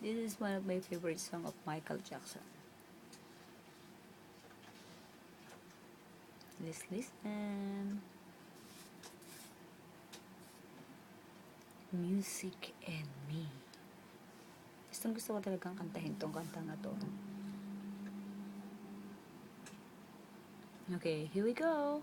This is one of my favorite song of Michael Jackson. Let's listen. Music and Me. Gusto ko talagang kantahin tong kanta na to. Okay, here we go.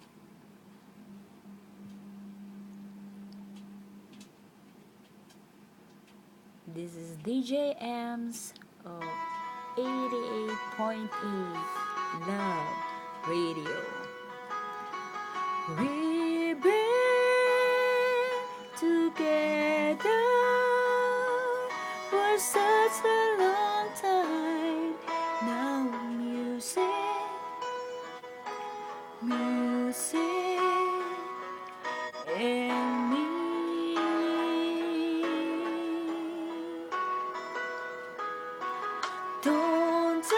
This is DJ M's of 88.8 Love Radio. We've been together for such a long time. Now music and me. Don't take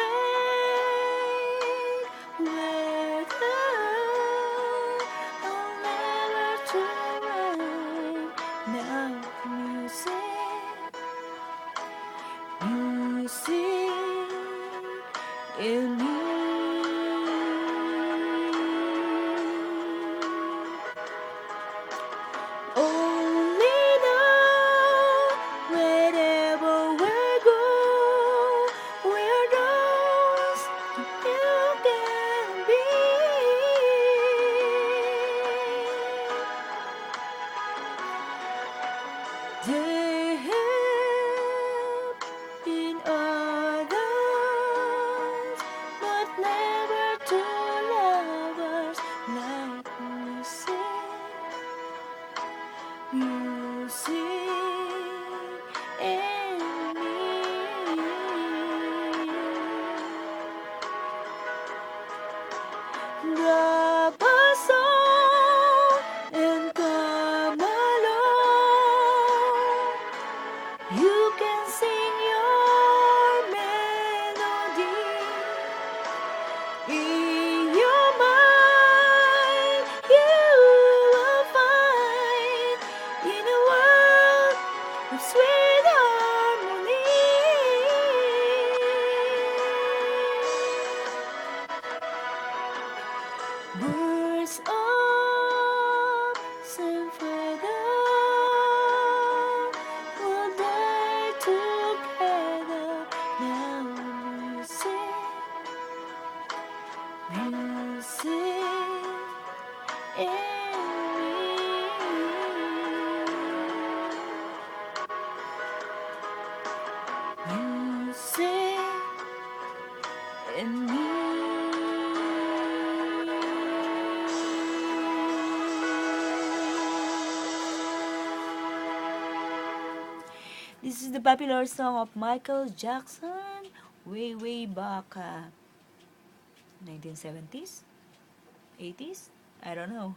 whether I'll never try. Now music and me. Only know wherever we go, we're those you can be. There have been others, but never two lovers like music and me. Grab a song and come along. You can sing your melody in your mind. You will find in a world of sweet harmony. Birds of same feather will die together. Now music and me. Music and me. This is the popular song of Michael Jackson way back 1970s, 80s, I don't know.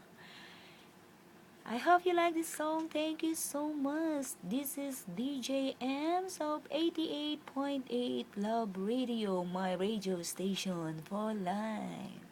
I hope you like this song. Thank you so much. This is DJ M's of 88.8 Love Radio, my radio station for life.